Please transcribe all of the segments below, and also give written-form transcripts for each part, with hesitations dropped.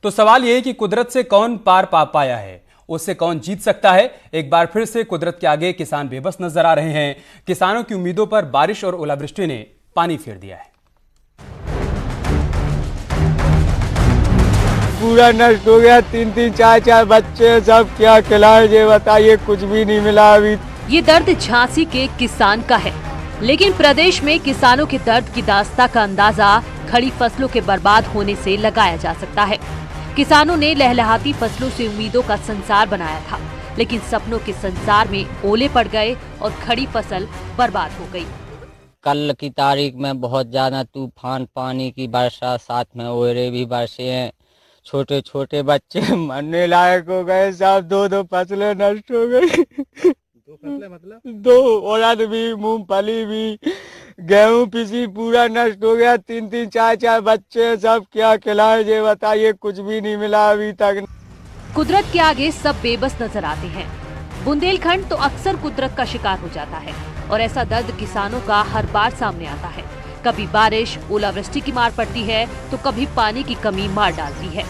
तो सवाल यह है कि कुदरत से कौन पार पा पाया है, उससे कौन जीत सकता है। एक बार फिर से कुदरत के आगे किसान बेबस नजर आ रहे हैं। किसानों की उम्मीदों पर बारिश और ओलावृष्टि ने पानी फेर दिया है। पूरा नष्ट हो गया, 3-3 4-4 बच्चे, सब क्या खिलाए ये बताइए, कुछ भी नहीं मिला अभी। ये दर्द झांसी के किसान का है, लेकिन प्रदेश में किसानों के दर्द की दास्तां का अंदाजा खड़ी फसलों के बर्बाद होने से लगाया जा सकता है। किसानों ने लहलहाती फसलों से उम्मीदों का संसार बनाया था, लेकिन सपनों के संसार में ओले पड़ गए और खड़ी फसल बर्बाद हो गई। कल की तारीख में बहुत ज्यादा तूफान, पानी की वर्षा, साथ में ओले भी बरसे हैं। छोटे छोटे बच्चे मरने लायक हो गए, सब 2-2 फसलें नष्ट हो गई। 2 फसलें मतलब 2 उड़द भी, मूंगफली भी, गेहूं पिसी, पूरा नष्ट हो गया। 3-3 4-4 बच्चे, सब क्या खिलाए ये बताइए, कुछ भी नहीं मिला अभी तक। कुदरत के आगे सब बेबस नजर आते हैं। बुंदेलखंड तो अक्सर कुदरत का शिकार हो जाता है और ऐसा दर्द किसानों का हर बार सामने आता है। कभी बारिश, ओलावृष्टि की मार पड़ती है तो कभी पानी की कमी मार डालती है।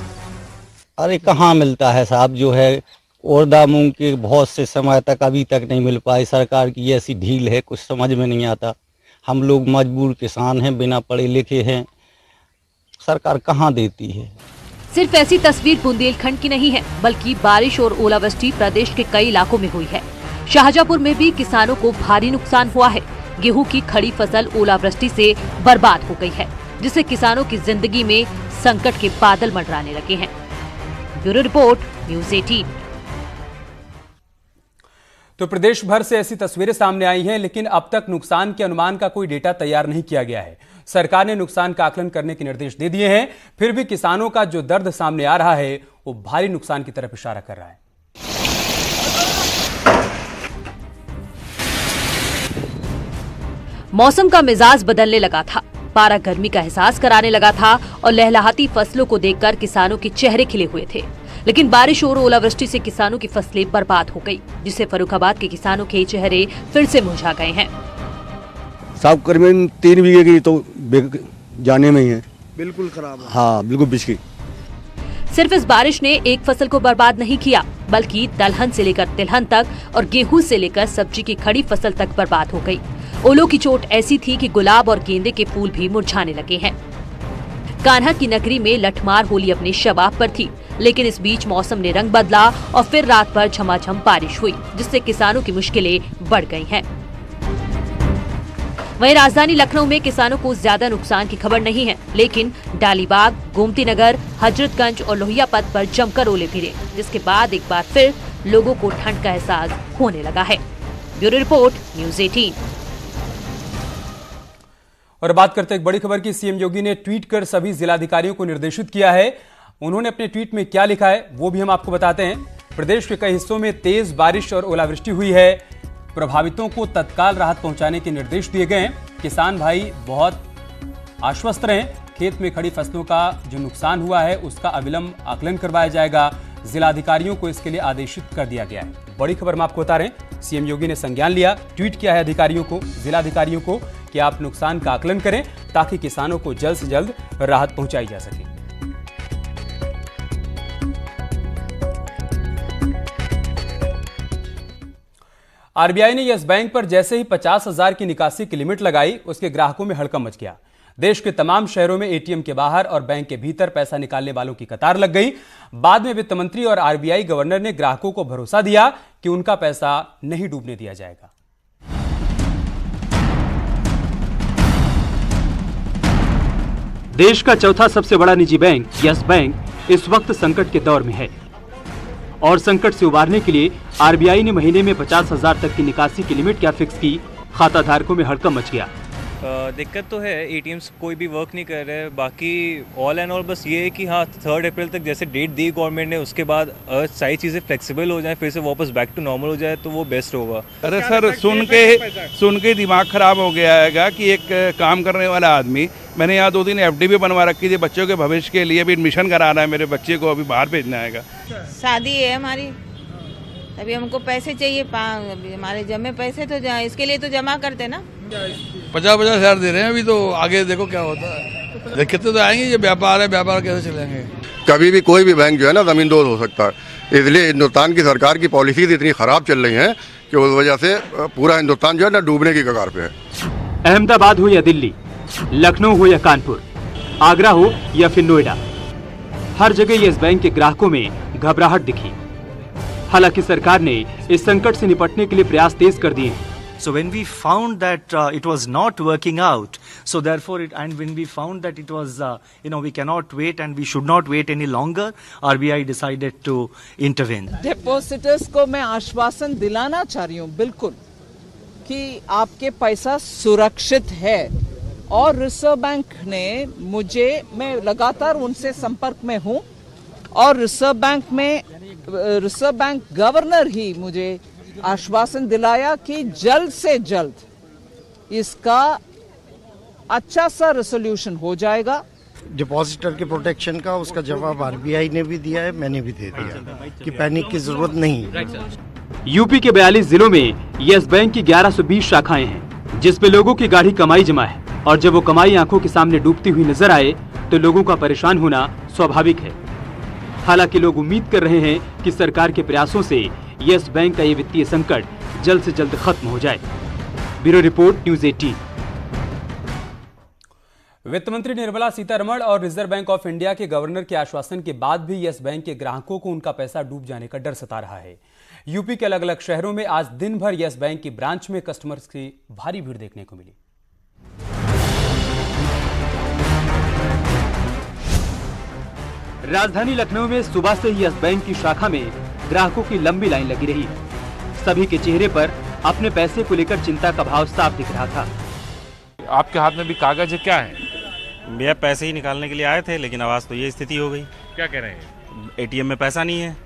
अरे कहाँ मिलता है साहब, जो है ओरदा मूंग के बहुत से समय तक अभी तक नहीं मिल पाई। सरकार की ऐसी ढील है, कुछ समझ में नहीं आता। हम लोग मजबूर किसान हैं, बिना पढ़े लिखे हैं, सरकार कहाँ देती है। सिर्फ ऐसी तस्वीर बुंदेलखंड की नहीं है, बल्कि बारिश और ओलावृष्टि प्रदेश के कई इलाकों में हुई है। शाहजहांपुर में भी किसानों को भारी नुकसान हुआ है। गेहूं की खड़ी फसल ओलावृष्टि से बर्बाद हो गई है, जिससे किसानों की जिंदगी में संकट के बादल मंडराने लगे हैं। Bureau report, news 18। तो प्रदेश भर से ऐसी तस्वीरें सामने आई हैं, लेकिन अब तक नुकसान के अनुमान का कोई डेटा तैयार नहीं किया गया है। सरकार ने नुकसान का आकलन करने के निर्देश दे दिए हैं, फिर भी किसानों का जो दर्द सामने आ रहा है वो भारी नुकसान की तरफ इशारा कर रहा है। मौसम का मिजाज बदलने लगा था, पारा गर्मी का एहसास कराने लगा था और लहलहाती फसलों को देखकर किसानों के चेहरे खिले हुए थे। लेकिन बारिश और ओलावृष्टि से किसानों की फसलें बर्बाद हो गई, जिससे फर्रुखाबाद के किसानों के चेहरे फिर से मुरझा गए हैं। साहब करीबन 3 बीघे की तो जाने में ही है, बिल्कुल खराब है। हाँ बिल्कुल बिजली। सिर्फ इस बारिश ने एक फसल को बर्बाद नहीं किया, बल्कि दलहन से लेकर तिलहन तक और गेहूं से लेकर सब्जी की खड़ी फसल तक बर्बाद हो गई। ओलों की चोट ऐसी थी कि गुलाब और गेंदे के फूल भी मुरझाने लगे हैं। कान्हा की नगरी में लठमार होली अपने शबाब पर थी, लेकिन इस बीच मौसम ने रंग बदला और फिर रात भर झमाझम बारिश हुई, जिससे किसानों की मुश्किलें बढ़ गई हैं। वहीं राजधानी लखनऊ में किसानों को ज्यादा नुकसान की खबर नहीं है, लेकिन डालीबाग, गोमती नगर, हजरतगंज और लोहिया पथ पर जमकर ओले गिरे, जिसके बाद एक बार फिर लोगों को ठंड का एहसास होने लगा है। Bureau report, news 18। और बात करते एक बड़ी खबर की। सीएम योगी ने ट्वीट कर सभी जिलाधिकारियों को निर्देशित किया है। उन्होंने अपने ट्वीट में क्या लिखा है वो भी हम आपको बताते हैं। प्रदेश के कई हिस्सों में तेज बारिश और ओलावृष्टि हुई है। प्रभावितों को तत्काल राहत पहुंचाने के निर्देश दिए गए हैं। किसान भाई बहुत आश्वस्त रहें। खेत में खड़ी फसलों का जो नुकसान हुआ है उसका अविलंब आकलन करवाया जाएगा। जिलाधिकारियों को इसके लिए आदेशित कर दिया गया है। बड़ी खबर हम आपको बता रहे हैं, सीएम योगी ने संज्ञान लिया, ट्वीट किया है अधिकारियों को, जिलाधिकारियों को कि आप नुकसान का आकलन करें ताकि किसानों को जल्द से जल्द राहत पहुंचाई जा सके। आरबीआई ने यस बैंक पर जैसे ही 50,000 की निकासी की लिमिट लगाई, उसके ग्राहकों में हड़कंप मच गया। देश के तमाम शहरों में एटीएम के बाहर और बैंक के भीतर पैसा निकालने वालों की कतार लग गई। बाद में वित्त मंत्री और आरबीआई गवर्नर ने ग्राहकों को भरोसा दिया कि उनका पैसा नहीं डूबने दिया जाएगा। देश का चौथा सबसे बड़ा निजी बैंक यस बैंक इस वक्त संकट के दौर में है और संकट से उबारने के लिए आरबीआई ने महीने में 50,000 तक की निकासी की लिमिट क्या फिक्स की। खाता धारकों में हड़कंप मच गया। दिक्कत तो है, एटीएम्स कोई भी वर्क नहीं कर रहे। बाकी ऑल एंड ऑल बस ये है कि हाँ 3 अप्रैल तक जैसे डेट दी गवर्नमेंट ने, उसके बाद सारी चीज़ें फ्लेक्सिबल हो जाए, फिर से वापस बैक टू नॉर्मल हो जाए तो वो बेस्ट होगा। अरे सर सुन के दिमाग खराब हो गया है कि एक काम करने वाला आदमी, मैंने यहाँ 2 दिन FD भी बनवा रखी थी बच्चों के भविष्य के लिए, भी एडमिशन कराना है मेरे बच्चे को, अभी बाहर भेजना है। शादी है हमारी, अभी हमको पैसे चाहिए, अभी हमारे जमे पैसे तो इसके लिए तो जमा करते ना। 50,000 दे रहे हैं अभी, तो आगे देखो क्या होता है। तो दिक्कतें तो आएंगी, ये व्यापार है, व्यापार कैसे चलेंगे। कभी भी कोई भी बैंक जो है ना जमींदोज हो सकता है, इसलिए हिंदुस्तान की सरकार की पॉलिसीज इतनी खराब चल रही हैं कि उस वजह से पूरा हिंदुस्तान जो है ना डूबने की कगार पे है। अहमदाबाद हो या दिल्ली, लखनऊ हो या कानपुर, आगरा हो या फिर नोएडा, हर जगह येस बैंक के ग्राहकों में घबराहट दिखी। हालांकि सरकार ने इस संकट से निपटने के लिए प्रयास तेज कर दिए हैं। So when we found that it was not working out, so therefore when we found that it was, we cannot wait and we should not wait any longer, RBI decided to intervene. Depositors को मैं आश्वासन दिलाना चाह रही हूँ बिल्कुल कि आपके पैसा सुरक्षित है, और रिजर्व बैंक ने मैं लगातार उनसे संपर्क में हूँ, और रिजर्व बैंक गवर्नर ही मुझे आश्वासन दिलाया कि जल्द से जल्द इसका अच्छा सा रेसोल्यूशन हो जाएगा। डिपॉजिटर के प्रोटेक्शन का उसका जवाब आरबीआई ने भी दिया है, मैंने भी दे दिया कि पैनिक की जरूरत नहीं। यूपी के 42 जिलों में येस बैंक की 1120 शाखाएं हैं, जिसपे लोगों की गाढ़ी कमाई जमा है, और जब वो कमाई आंखों के सामने डूबती हुई नजर आए तो लोगों का परेशान होना स्वाभाविक है। हालांकि लोग उम्मीद कर रहे हैं कि सरकार के प्रयासों से येस बैंक का ये वित्तीय संकट जल्द से जल्द खत्म हो जाए। Bureau report, news 18। वित्त मंत्री निर्मला सीतारमण और रिजर्व बैंक ऑफ इंडिया के गवर्नर के आश्वासन के बाद भी येस बैंक के ग्राहकों को उनका पैसा डूब जाने का डर सता रहा है। यूपी के अलग अलग शहरों में आज दिन भर येस बैंक की ब्रांच में कस्टमर्स की भारी भीड़ देखने को मिली। राजधानी लखनऊ में सुबह से ही येस बैंक की शाखा में ग्राहकों की लंबी लाइन लगी रही। सभी के चेहरे पर अपने पैसे को लेकर चिंता का भाव साफ दिख रहा था। आपके हाथ में भी कागज है, क्या है? भैया पैसे ही निकालने के लिए आए थे, लेकिन आज तो ये स्थिति हो गई। क्या कह रहे हैं? एटीएम में पैसा नहीं है,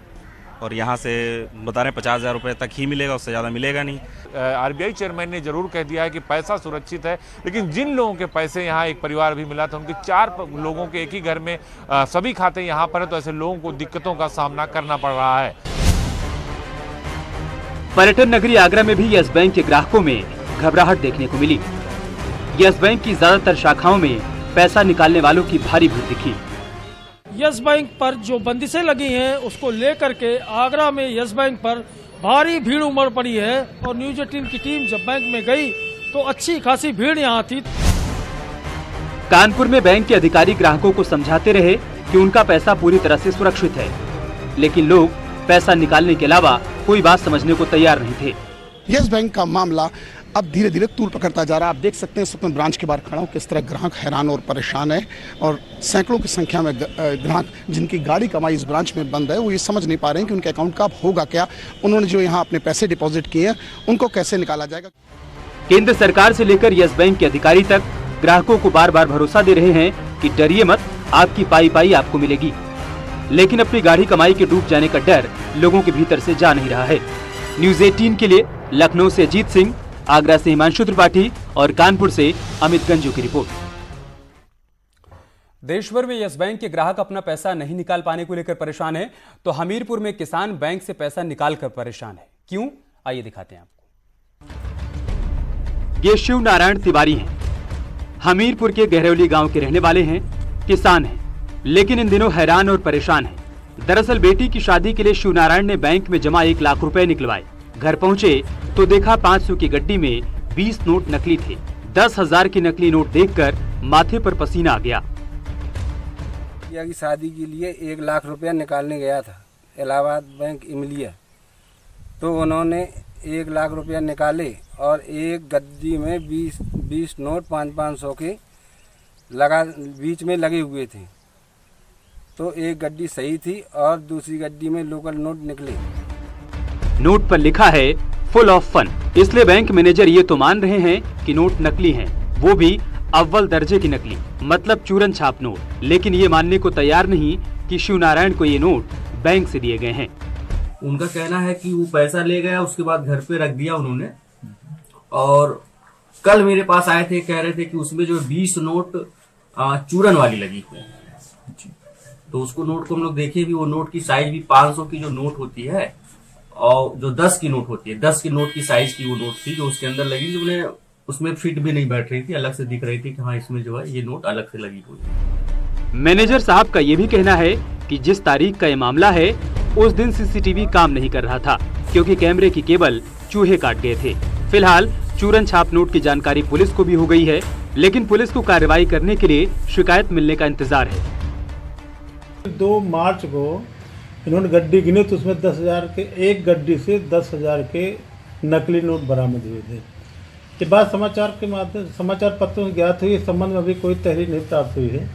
और यहाँ से बता रहे हैं 50,000 रुपये तक ही मिलेगा, उससे ज़्यादा मिलेगा नहीं। आरबीआई चेयरमैन ने जरूर कह दिया है कि पैसा सुरक्षित है, लेकिन जिन लोगों के पैसे यहाँ, एक परिवार भी मिला था, उनके 4 लोगों के एक ही घर में सभी खाते यहाँ पर है, तो ऐसे लोगों को दिक्कतों का सामना करना पड़ रहा है। पर्यटन नगरी आगरा में भी येस बैंक के ग्राहकों में घबराहट देखने को मिली। येस बैंक की ज्यादातर शाखाओं में पैसा निकालने वालों की भारी भीड़ दिखी। येस बैंक पर जो बंदिशें लगी हैं उसको लेकर के आगरा में येस बैंक पर भारी भीड़ उमड़ पड़ी है, और न्यूज़ 18 की टीम जब बैंक में गई तो अच्छी खासी भीड़ यहाँ थी। कानपुर में बैंक के अधिकारी ग्राहकों को समझाते रहे कि उनका पैसा पूरी तरह से सुरक्षित है, लेकिन लोग पैसा निकालने के अलावा कोई बात समझने को तैयार नहीं थे। येस बैंक का मामला अब धीरे धीरे तूल पकड़ता जा रहा है। आप देख सकते हैं इस वक्त मैं ब्रांच के बाहर खड़ा हूँ, किस तरह ग्राहक हैरान और परेशान है, और सैकड़ों की संख्या में ग्राहक जिनकी गाड़ी कमाई इस ब्रांच में बंद है, वो ये समझ नहीं पा रहे हैं कि उनके अकाउंट का अब होगा क्या, उन्होंने जो यहाँ अपने पैसे डिपॉजिट किए हैं उनको कैसे निकाला जाएगा। केंद्र सरकार से लेकर येस बैंक के अधिकारी तक ग्राहकों को बार बार भरोसा दे रहे हैं कि डरिए मत, आपकी पाई पाई आपको मिलेगी, लेकिन अपनी गाड़ी कमाई के डूब जाने का डर लोगों के भीतर से जा नहीं रहा है। न्यूज़ 18 के लिए लखनऊ से अजीत सिंह, आगरा से हिमांशु त्रिपाठी और कानपुर से अमित गंजू की रिपोर्ट। देश भर में येस बैंक के ग्राहक अपना पैसा नहीं निकाल पाने को लेकर परेशान है, तो हमीरपुर में किसान बैंक से पैसा निकाल कर परेशान है। क्यों, आइए दिखाते हैं आपको। ये शिव नारायण तिवारी हैं। हमीरपुर के गहरौली गांव के रहने वाले हैं, किसान हैं, लेकिन इन दिनों हैरान और परेशान हैं। दरअसल बेटी की शादी के लिए शिव नारायण ने बैंक में जमा 1 लाख रुपए निकलवाए। घर पहुंचे तो देखा 500 की गड्डी में 20 नोट नकली थे। 10,000 की नकली नोट देखकर माथे पर पसीना आ गया। की शादी के लिए 1 लाख रुपया निकालने गया था इलाहाबाद बैंक इमलिया, तो उन्होंने 1 लाख रुपया निकाले और एक गड्डी में 20 नोट 500 के बीच में लगे हुए थे। तो एक गड्डी सही थी और दूसरी गड्डी में लोकल नोट निकले। नोट पर लिखा है फुल ऑफ फन, इसलिए बैंक मैनेजर ये तो मान रहे हैं कि नोट नकली हैं, वो भी अव्वल दर्जे की नकली, मतलब चूरन छाप नोट। लेकिन ये मानने को तैयार नहीं कि शिव नारायण को ये नोट बैंक से दिए गए हैं। उनका कहना है कि वो पैसा ले गया, उसके बाद घर पे रख दिया उन्होंने, और कल मेरे पास आए थे, कह रहे थे कि उसमें जो 20 नोट चूरन वाली लगी हुई है। तो उसको नोट को हम लोग देखे भी, वो नोट की साइज भी 500 की जो नोट होती है और जो 10 की नोट होती है, 10 की नोट की साइज की वो नोट थी जो उसके अंदर लगी, जो उन्हें उसमें फिट भी नहीं बैठ रही थी, अलग से दिख रही थी कि हाँ इसमें जो है ये नोट अलग से लगी हुई है। मैनेजर साहब का ये भी कहना है कि जिस तारीख का ये मामला है उस दिन सीसीटीवी काम नहीं कर रहा था क्योंकि कैमरे की केबल चूहे काट गए थे। फिलहाल चूरन छाप नोट की जानकारी पुलिस को भी हो गई है, लेकिन पुलिस को कार्रवाई करने के लिए शिकायत मिलने का इंतजार है। 2 मार्च को इन्होंने गड्डी गिने तो उसमें 10,000 के, एक गड्डी से 10,000 के नकली नोट बरामद हुए थे। ये बात समाचार के माध्यम समाचार पत्रों में ज्ञात हुई। इस संबंध में अभी कोई तहरीर नहीं प्राप्त हुई है।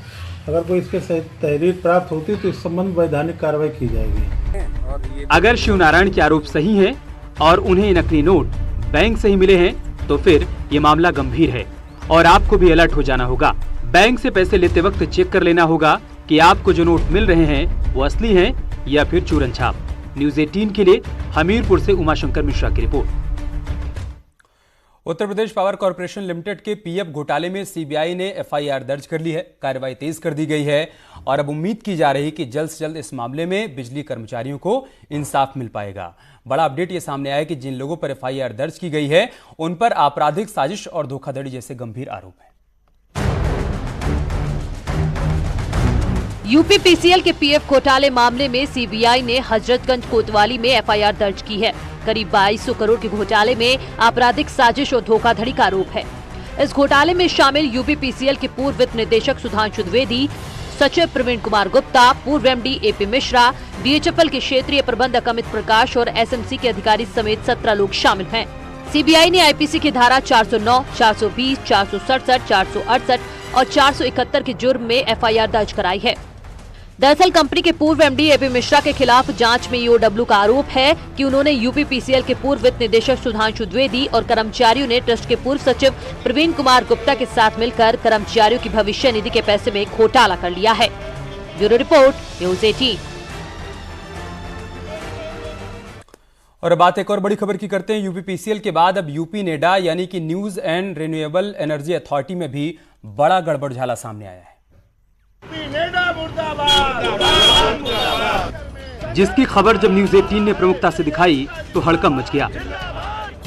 अगर कोई इसके तहरीर प्राप्त होती तो इस संबंध में वैधानिक कार्रवाई की जाएगी। अगर शिवनारायण के आरोप सही हैं और उन्हें नकली नोट बैंक से ही मिले हैं तो फिर ये मामला गंभीर है और आपको भी अलर्ट हो जाना होगा। बैंक से पैसे लेते वक्त चेक कर लेना होगा कि आपको जो नोट मिल रहे हैं वो असली हैं या फिर चूरन छाप। न्यूज़ 18 के लिए हमीरपुर से उमाशंकर मिश्रा की report. Uttar Pradesh power corporation limited के पीएफ घोटाले में सीबीआई ने एफआईआर दर्ज कर ली है। कार्रवाई तेज कर दी गई है और अब उम्मीद की जा रही है कि जल्द से जल्द इस मामले में बिजली कर्मचारियों को इंसाफ मिल पाएगा। बड़ा अपडेट ये सामने आया कि जिन लोगों पर एफआईआर दर्ज की गई है उन पर आपराधिक साजिश और धोखाधड़ी जैसे गंभीर आरोप है। यूपीपीसीएल के पीएफ घोटाले मामले में सीबीआई ने हजरतगंज कोतवाली में एफआईआर दर्ज की है। करीब 2200 करोड़ के घोटाले में आपराधिक साजिश और धोखाधड़ी का आरोप है। इस घोटाले में शामिल यूपीपीसीएल के पूर्व वित्त निदेशक सुधांशु द्विवेदी, सचिव प्रवीण कुमार गुप्ता, पूर्व एमडी एपी मिश्रा, डीएचएफएल के क्षेत्रीय प्रबंधक अमित प्रकाश और एसएमसी के अधिकारी समेत 17 लोग शामिल हैं। सीबीआई ने आईपीसी की धारा 409, 420, 467, 468 और 471 के जुर्म में एफआईआर दर्ज कराई है। दरअसल कंपनी के पूर्व एमडी एपी मिश्रा के खिलाफ जांच में ईओडब्ल्यू का आरोप है कि उन्होंने यूपीपीसीएल के पूर्व वित्त निदेशक सुधांशु द्विवेदी और कर्मचारियों ने ट्रस्ट के पूर्व सचिव प्रवीण कुमार गुप्ता के साथ मिलकर कर्मचारियों की भविष्य निधि के पैसे में घोटाला कर लिया है। Bureau report, news 18। और बात एक और बड़ी खबर की करते हैं। यूपीपीसीएल के बाद अब यूपी नेडा यानी कि news and renewable energy authority में भी बड़ा गड़बड़झाला सामने आया है। जिसकी खबर जब न्यूज़ 18 ने प्रमुखता से दिखाई तो हड़कंप मच गया।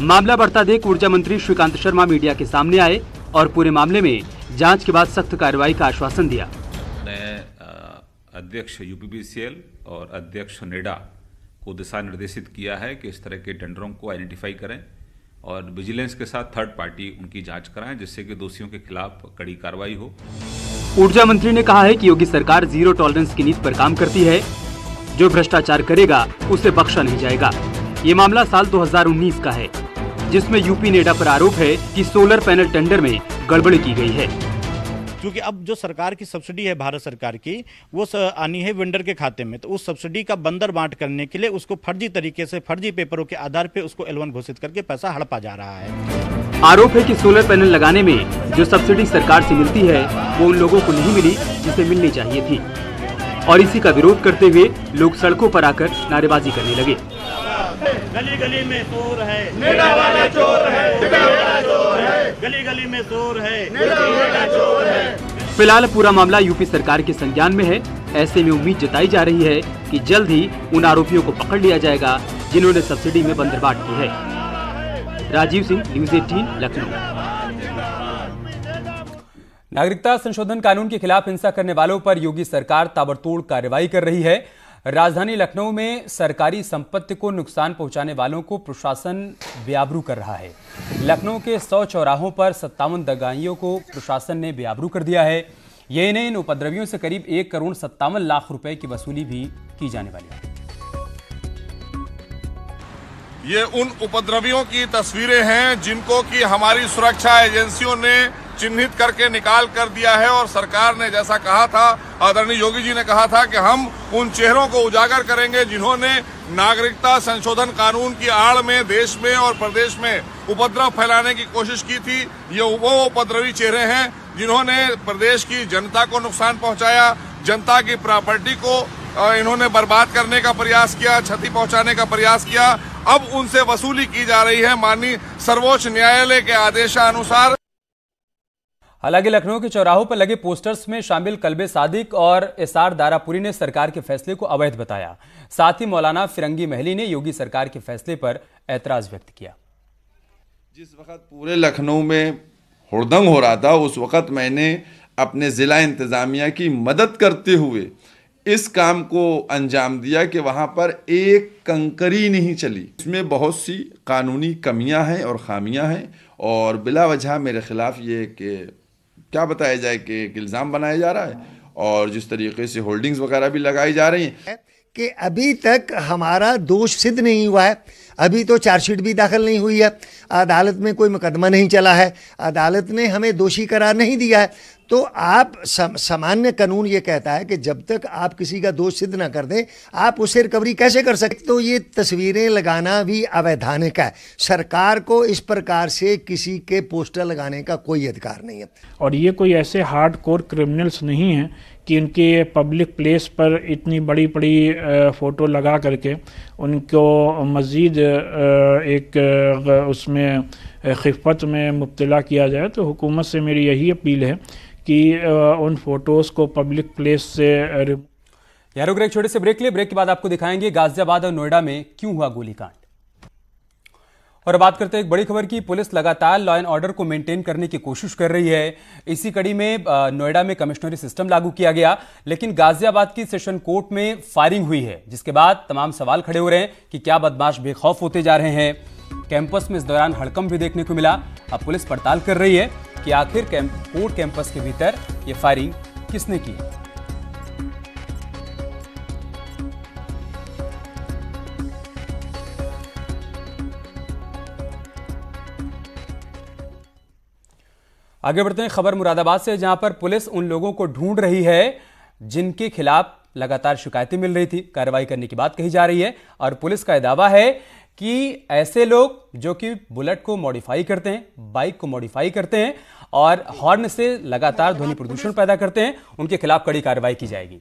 मामला बढ़ता देख ऊर्जा मंत्री श्रीकांत शर्मा मीडिया के सामने आए और पूरे मामले में जांच के बाद सख्त कार्रवाई का आश्वासन दिया। अध्यक्ष यूपीपीसीएल और अध्यक्ष नेडा को दिशा निर्देशित किया है कि इस तरह के टेंडरों को आइडेंटिफाई करें और विजिलेंस के साथ थर्ड पार्टी उनकी जांच कराएं जिससे कि दोषियों के खिलाफ कड़ी कार्रवाई हो। ऊर्जा मंत्री ने कहा है कि योगी सरकार जीरो टॉलरेंस की नीति पर काम करती है। जो भ्रष्टाचार करेगा उसे बख्शा नहीं जाएगा। ये मामला साल 2019 का है जिसमें यूपी नेडा पर आरोप है कि सोलर पैनल टेंडर में गड़बड़ी की गई है। क्योंकि अब जो सरकार की सब्सिडी है भारत सरकार की वो आनी है वेंडर के खाते में, तो उस सब्सिडी का बंदर बांट करने के लिए उसको फर्जी तरीके से फर्जी पेपरों के आधार पे उसको L1 घोषित करके पैसा हड़पा जा रहा है। आरोप है कि सोलर पैनल लगाने में जो सब्सिडी सरकार से मिलती है वो उन लोगों को नहीं मिली जिसे मिलनी चाहिए थी और इसी का विरोध करते हुए लोग सड़कों पर आकर नारेबाजी करने लगे। गली गली में चोर है, नेडा वाला चोर है, नेडा वाला चोर है, गली गली में चोर है, नेडा वाला चोर है। फिलहाल पूरा मामला यूपी सरकार के संज्ञान में है। ऐसे में उम्मीद जताई जा रही है कि जल्द ही उन आरोपियों को पकड़ लिया जाएगा जिन्होंने सब्सिडी में बंदरबाट की है। राजीव सिंह, न्यूज़ 18, लखनऊ। नागरिकता संशोधन कानून के खिलाफ हिंसा करने वालों पर योगी सरकार ताबड़तोड़ कार्रवाई कर रही है। राजधानी लखनऊ में सरकारी संपत्ति को नुकसान पहुंचाने वालों को प्रशासन बेआबरू कर रहा है। लखनऊ के 100 चौराहों पर 57 दगाइयों को प्रशासन ने बेआबरू कर दिया है। ये इन्हें इन उपद्रवियों से करीब 1,57 लाख रुपए की वसूली भी की जाने वाली है। ये उन उपद्रवियों की तस्वीरें हैं जिनको कि हमारी सुरक्षा एजेंसियों ने चिन्हित करके निकाल कर दिया है और सरकार ने जैसा कहा था, आदरणीय योगी जी ने कहा था कि हम उन चेहरों को उजागर करेंगे जिन्होंने नागरिकता संशोधन कानून की आड़ में देश में और प्रदेश में उपद्रव फैलाने की कोशिश की थी। ये वो उपद्रवी चेहरे हैं जिन्होंने प्रदेश की जनता को नुकसान पहुंचाया, जनता की प्रॉपर्टी को इन्होंने बर्बाद करने का प्रयास किया, क्षति पहुंचाने का प्रयास किया। अब उनसे वसूली की जा रही है माननीय सर्वोच्च न्यायालय के आदेशानुसार। हालांकि लखनऊ के चौराहों पर लगे पोस्टर्स में शामिल कल्बे सादिक और एसआर दारापुरी ने सरकार के फैसले को अवैध बताया। साथ ही मौलाना फिरंगी महली ने योगी सरकार के फैसले पर ऐतराज व्यक्त किया। जिस वक्त पूरे लखनऊ में हुड़दंग हो रहा था, उस वक्त मैंने अपने ज़िला इंतज़ामिया की मदद करते हुए इस काम को अंजाम दिया कि वहाँ पर एक कंकरी नहीं चली। इसमें बहुत सी कानूनी कमियां हैं और खामियां हैं और बिला वजह मेरे ख़िलाफ़ ये कि क्या बताया जाए कि एक इल्ज़ाम बनाया जा रहा है और जिस तरीके से होल्डिंग्स वगैरह भी लगाई जा रही हैं कि अभी तक हमारा दोष सिद्ध नहीं हुआ है। अभी तो चार्जशीट भी दाखिल नहीं हुई है, अदालत में कोई मुकदमा नहीं चला है, अदालत ने हमें दोषी करार नहीं दिया है। तो आप सामान्य कानून ये कहता है कि जब तक आप किसी का दोष सिद्ध ना कर दें आप उससे रिकवरी कैसे कर सकते। तो ये तस्वीरें लगाना भी अवैधानिक है। सरकार को इस प्रकार से किसी के पोस्टर लगाने का कोई अधिकार नहीं है। और ये कोई ऐसे हार्डकोर क्रिमिनल्स नहीं हैं कि उनके पब्लिक प्लेस पर इतनी बड़ी बड़ी फ़ोटो लगा करके उनको मज़ीद एक उसमें खिफ़त में मुब्तला किया जाए। तो हुकूमत से मेरी यही अपील है कि उन फ़ोटोज़ को पब्लिक प्लेस से यार रुक रहे एक छोटे से ब्रेक लिए। ब्रेक के बाद आपको दिखाएंगे गाजियाबाद और नोएडा में क्यों हुआ गोलीकांड। और बात करते हैं एक बड़ी खबर की। पुलिस लगातार लॉ एंड ऑर्डर को मेंटेन करने की कोशिश कर रही है। इसी कड़ी में नोएडा में कमिश्नरी सिस्टम लागू किया गया, लेकिन गाजियाबाद की सेशन कोर्ट में फायरिंग हुई है, जिसके बाद तमाम सवाल खड़े हो रहे हैं कि क्या बदमाश बेखौफ होते जा रहे हैं। कैंपस में इस दौरान हड़कंप भी देखने को मिला। अब पुलिस पड़ताल कर रही है कि आखिर कोर्ट कैंपस के भीतर ये फायरिंग किसने की। आगे बढ़ते हैं खबर मुरादाबाद से, जहां पर पुलिस उन लोगों को ढूंढ रही है जिनके खिलाफ लगातार शिकायतें मिल रही थी। कार्रवाई करने की बात कही जा रही है और पुलिस का दावा है कि ऐसे लोग जो कि बुलेट को मॉडिफाई करते हैं, बाइक को मॉडिफाई करते हैं और हॉर्न से लगातार ध्वनि प्रदूषण पैदा करते हैं, उनके खिलाफ कड़ी कार्रवाई की जाएगी।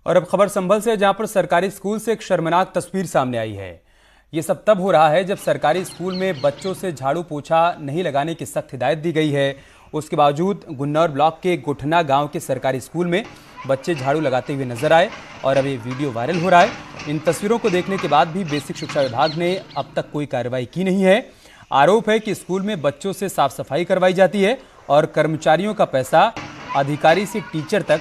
और अब खबर संभल से, जहां पर सरकारी स्कूल से एक शर्मनाक तस्वीर सामने आई है। यह सब तब हो रहा है जब सरकारी स्कूल में बच्चों से झाड़ू पोछा नहीं लगाने की सख्त हिदायत दी गई है। उसके बावजूद गुन्नौर ब्लॉक के गुठना गांव के सरकारी स्कूल में बच्चे झाड़ू लगाते हुए नजर आए और अब ये वीडियो वायरल हो रहा है। इन तस्वीरों को देखने के बाद भी बेसिक शिक्षा विभाग ने अब तक कोई कार्रवाई की नहीं है। आरोप है कि स्कूल में बच्चों से साफ सफाई करवाई जाती है और कर्मचारियों का पैसा अधिकारी से टीचर तक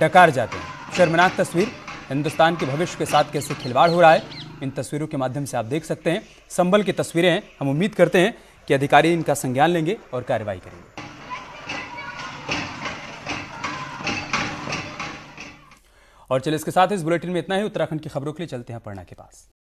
डकार जाते हैं। शर्मनाक तस्वीर, हिंदुस्तान के भविष्य के साथ कैसे खिलवाड़ हो रहा है, इन तस्वीरों के माध्यम से आप देख सकते हैं। संभल की तस्वीरें हैं। हम उम्मीद करते हैं कि अधिकारी इनका संज्ञान लेंगे और कार्रवाई करेंगे। और चलिए इसके साथ इस बुलेटिन में इतना ही। उत्तराखंड की खबरों के लिए चलते हैं अपर्णा के पास।